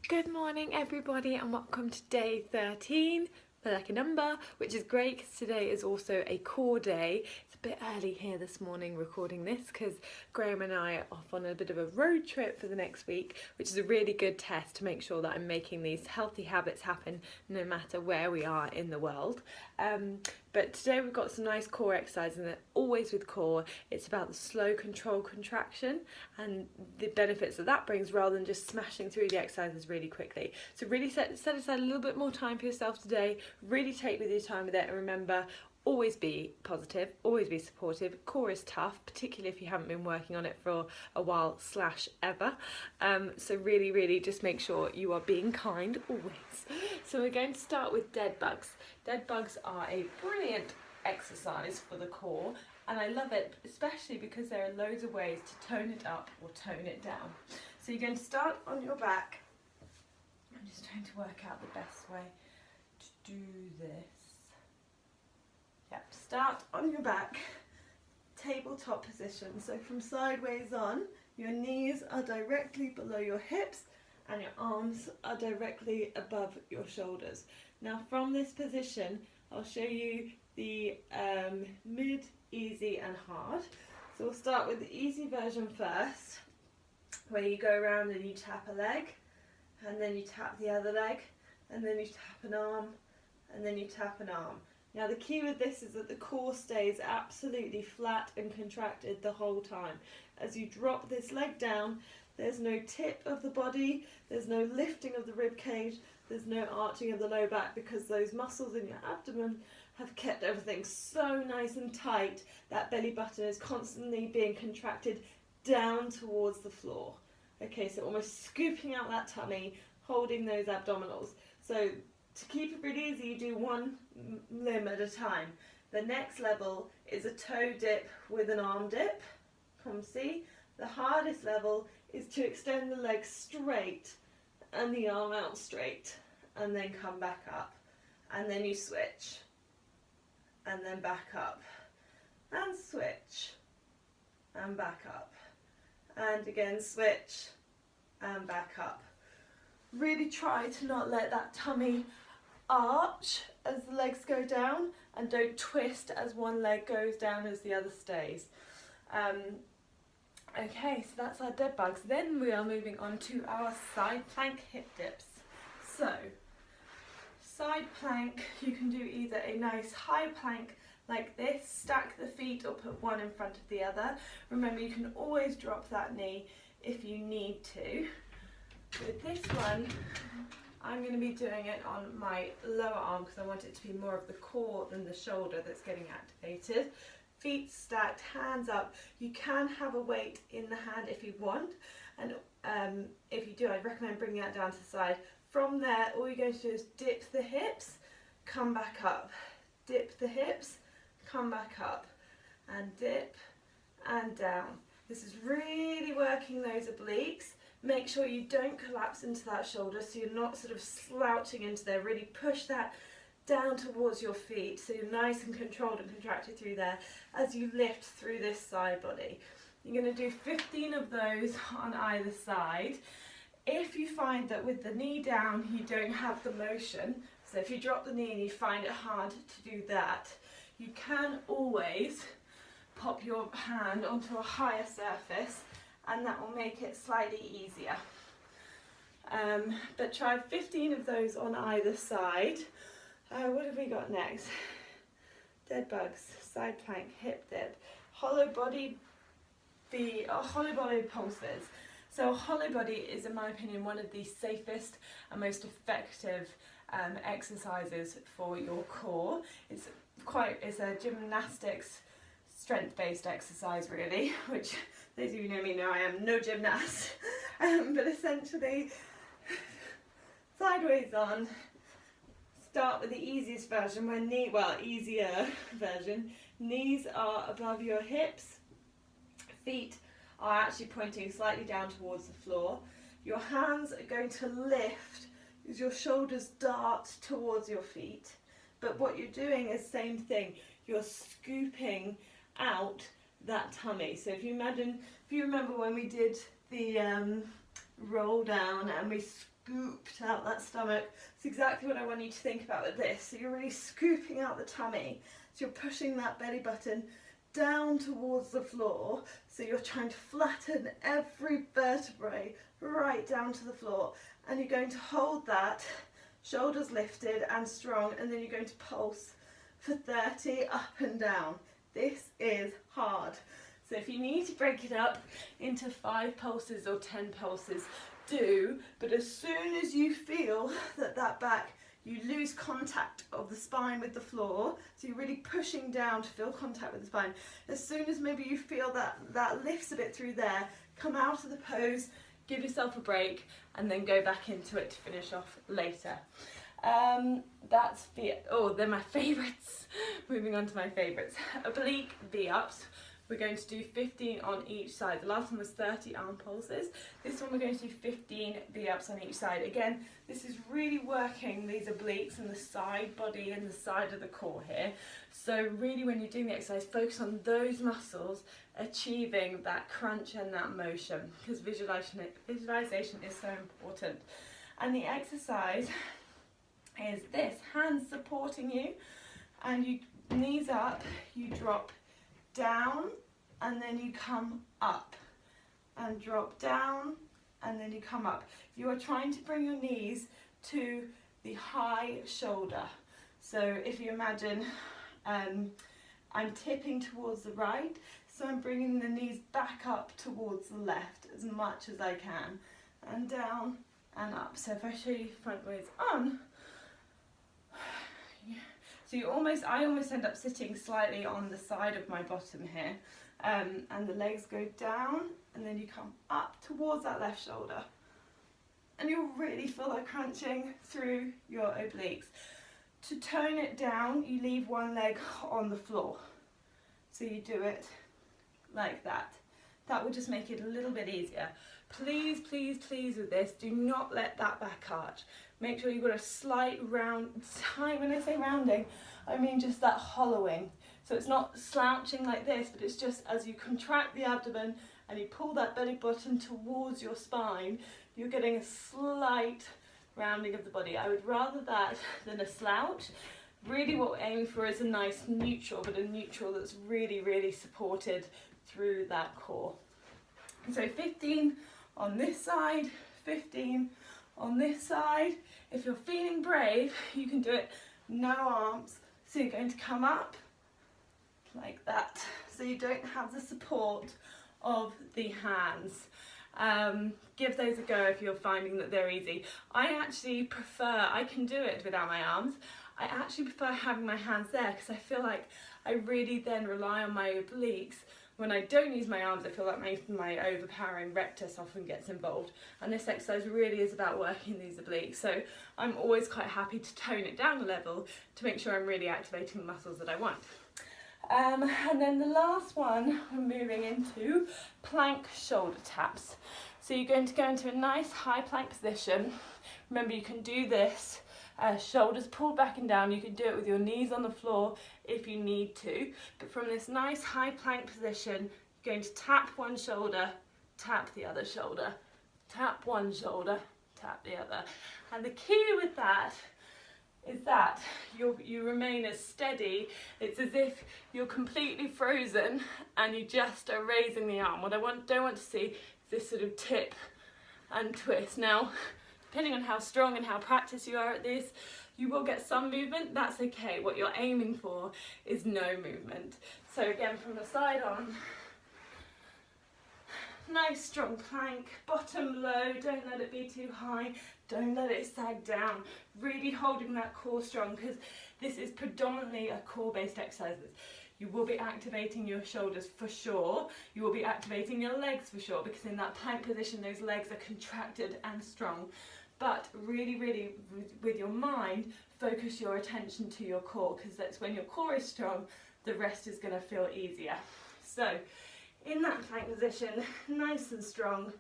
Good morning everybody and welcome to day 13 for like a number, which is great because today is also a core day. It's a bit early here this morning recording this because Graham and I are off on a bit of a road trip for the next week, which is a really good test to make sure that I'm making these healthy habits happen no matter where we are in the world. But today we've got some nice core exercises, and always with core it's about the slow control contraction and the benefits that brings rather than just smashing through the exercises really quickly. So really set aside a little bit more time for yourself today, really take with your time with it, and remember, always be positive, always be supportive. Core is tough, particularly if you haven't been working on it for a while / ever. So really just make sure you are being kind always. So we're going to start with dead bugs. Dead bugs are a brilliant exercise for the core, and I love it especially because there are loads of ways to tone it up or tone it down. So you're going to start on your back. I'm just trying to work out the best way to do this. Yep, start on your back, tabletop position. So from sideways on, your knees are directly below your hips and your arms are directly above your shoulders. Now from this position, I'll show you the mid, easy and hard. So we'll start with the easy version first, where you go around and you tap a leg, and then you tap the other leg, and then you tap an arm, and then you tap an arm. Now the key with this is that the core stays absolutely flat and contracted the whole time. As you drop this leg down, there's no tip of the body, there's no lifting of the rib cage, there's no arching of the low back, because those muscles in your abdomen have kept everything so nice and tight that belly button is constantly being contracted down towards the floor. Okay, so almost scooping out that tummy, holding those abdominals. So to keep it really easy, you do one limb at a time. The next level is a toe dip with an arm dip. Come see. The hardest level is to extend the leg straight and the arm out straight, and then come back up. And then you switch. And then back up. And switch. And back up. And again switch. And back up. Really try to not let that tummy arch as the legs go down, and don't twist as one leg goes down as the other stays. Okay, so that's our dead bugs. Then we are moving on to our side plank hip dips. So, side plank, you can do either a nice high plank like this, stack the feet or put one in front of the other. Remember, you can always drop that knee if you need to. With this one, I'm going to be doing it on my lower arm because I want it to be more of the core than the shoulder that's getting activated. Feet stacked, hands up. You can have a weight in the hand if you want, and if you do, I'd recommend bringing that down to the side. From there, all you're going to do is dip the hips, come back up, dip the hips, come back up, and dip and down. This is really working those obliques. Make sure you don't collapse into that shoulder, so you're not sort of slouching into there. Really push that down towards your feet so you're nice and controlled and contracted through there as you lift through this side body. You're going to do 15 of those on either side. If you find that with the knee down you don't have the motion, so if you drop the knee and you find it hard to do that, you can always pop your hand onto a higher surface, and that will make it slightly easier. But try 15 of those on either side. What have we got next? Dead bugs, side plank, hip dip, hollow body pulses. So a hollow body is, in my opinion, one of the safest and most effective exercises for your core. It's a gymnastics strength-based exercise really, which those of you who know me know I am no gymnast, but essentially sideways on. Start with the easiest version, easier version. Knees are above your hips, feet are actually pointing slightly down towards the floor. Your hands are going to lift as your shoulders dart towards your feet, but what you're doing is the same thing, you're scooping out that tummy. So if you remember when we did the roll down, and we scooped out that stomach. It's exactly what I want you to think about with this. So you're really scooping out the tummy. So you're pushing that belly button down towards the floor. So you're trying to flatten every vertebrae right down to the floor. And you're going to hold that, shoulders lifted and strong, and then you're going to pulse for 30 up and down. This is hard. So if you need to break it up into 5 pulses or 10 pulses, do, but as soon as you feel that back, you lose contact of the spine with the floor, so you're really pushing down to feel contact with the spine. As soon as maybe you feel that lifts a bit through there, come out of the pose, give yourself a break, and then go back into it to finish off later. They're my favourites. Moving on to my favourites. Oblique V-ups. We're going to do 15 on each side. The last one was 30 arm pulses. This one we're going to do 15 V-ups on each side. Again, this is really working these obliques and the side body and the side of the core here. So really when you're doing the exercise, focus on those muscles achieving that crunch and that motion, because visualization is so important. And the exercise is this, hands supporting you, and you knees up, you drop down, and then you come up, and drop down, and then you come up. You are trying to bring your knees to the high shoulder. So if you imagine I'm tipping towards the right, so I'm bringing the knees back up towards the left as much as I can, and down and up. So if I show you front ways on, so I almost end up sitting slightly on the side of my bottom here, and the legs go down, and then you come up towards that left shoulder, and you'll really feel that crunching through your obliques. To tone it down, you leave one leg on the floor, so you do it like that. That will just make it a little bit easier. Please, please, please with this, do not let that back arch. Make sure you've got a slight round, when I say rounding, I mean just that hollowing. So it's not slouching like this, but it's just as you contract the abdomen and you pull that belly button towards your spine, you're getting a slight rounding of the body. I would rather that than a slouch. Really what we're aiming for is a nice neutral, but a neutral that's really, really supported through that core. So 15 on this side, 15 on this side. If you're feeling brave, you can do it no arms. So you're going to come up like that, so you don't have the support of the hands. Give those a go if you're finding that they're easy. I can do it without my arms. I actually prefer having my hands there, because I feel like I really then rely on my obliques. When I don't use my arms, I feel like my overpowering rectus often gets involved, and this exercise really is about working these obliques. So I'm always quite happy to tone it down a level to make sure I'm really activating the muscles that I want. And then the last one, we're moving into plank shoulder taps. So you're going to go into a nice high plank position. Remember, you can do this shoulders pulled back and down. You can do it with your knees on the floor if you need to, but from this nice high plank position, you're going to tap one shoulder, tap the other shoulder, tap one shoulder, tap the other. And the key with that is that you remain as steady. It's as if you're completely frozen and you just are raising the arm. What I don't want to see is this sort of tip and twist. Now, depending on how strong and how practiced you are at this, you will get some movement. That's okay. What you're aiming for is no movement. So again, from the side on, nice strong plank, bottom low, don't let it be too high, don't let it sag down, really holding that core strong, because this is predominantly a core-based exercise. You will be activating your shoulders for sure, you will be activating your legs for sure, because in that plank position those legs are contracted and strong. But really, really, with your mind, focus your attention to your core, because that's when your core is strong, the rest is going to feel easier. So, in that plank position, nice and strong,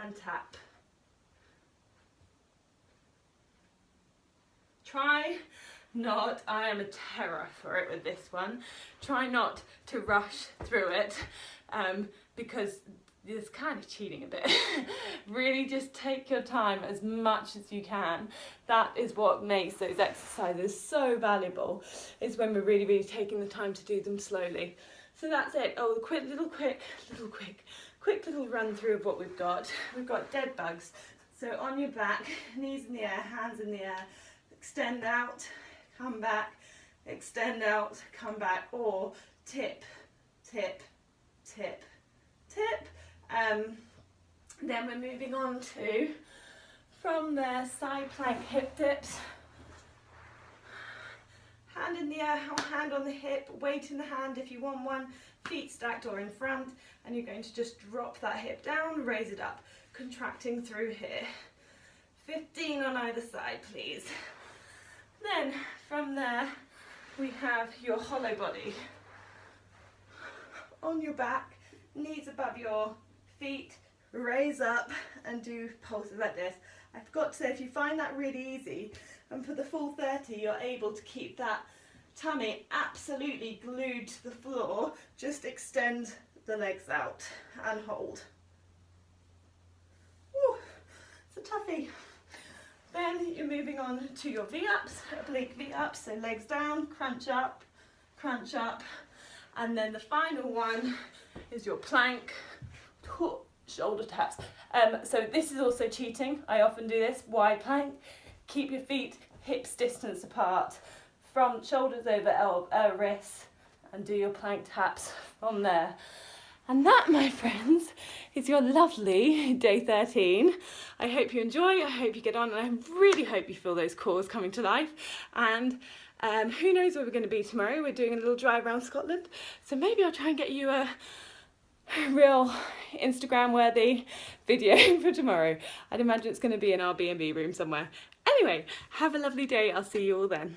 and tap. Try not, I am a terror for it with this one, try not to rush through it, because is kind of cheating a bit. Really just take your time as much as you can. That is what makes those exercises so valuable, is when we're really taking the time to do them slowly. So that's it. Oh, the quick little run through of what we've got. We've got dead bugs. So on your back, knees in the air, hands in the air, extend out, come back, extend out, come back, or tip, tip, tip, tip. Then we're moving on to, from there, side plank hip dips. Hand in the air, hand on the hip, weight in the hand if you want one, feet stacked or in front, and you're going to just drop that hip down, raise it up, contracting through here. 15 on either side, please. Then from there, we have your hollow body. On your back, knees above your feet, raise up and do pulses like this. I forgot to say, if you find that really easy, and for the full 30 you're able to keep that tummy absolutely glued to the floor, just extend the legs out and hold. Woo, it's a toughie. Then you're moving on to your V-ups, oblique V-ups, so legs down, crunch up, and then the final one is your plank, shoulder taps. So this is also cheating. I often do this, wide plank. Keep your feet hips distance apart from shoulders over wrists, and do your plank taps from there. And that, my friends, is your lovely day 13. I hope you enjoy, I hope you get on, and I really hope you feel those cores coming to life. And who knows where we're going to be tomorrow. We're doing a little drive around Scotland, so maybe I'll try and get you a real Instagram worthy video for tomorrow. I'd imagine it's going to be in our B&B room somewhere. Anyway, have a lovely day. I'll see you all then.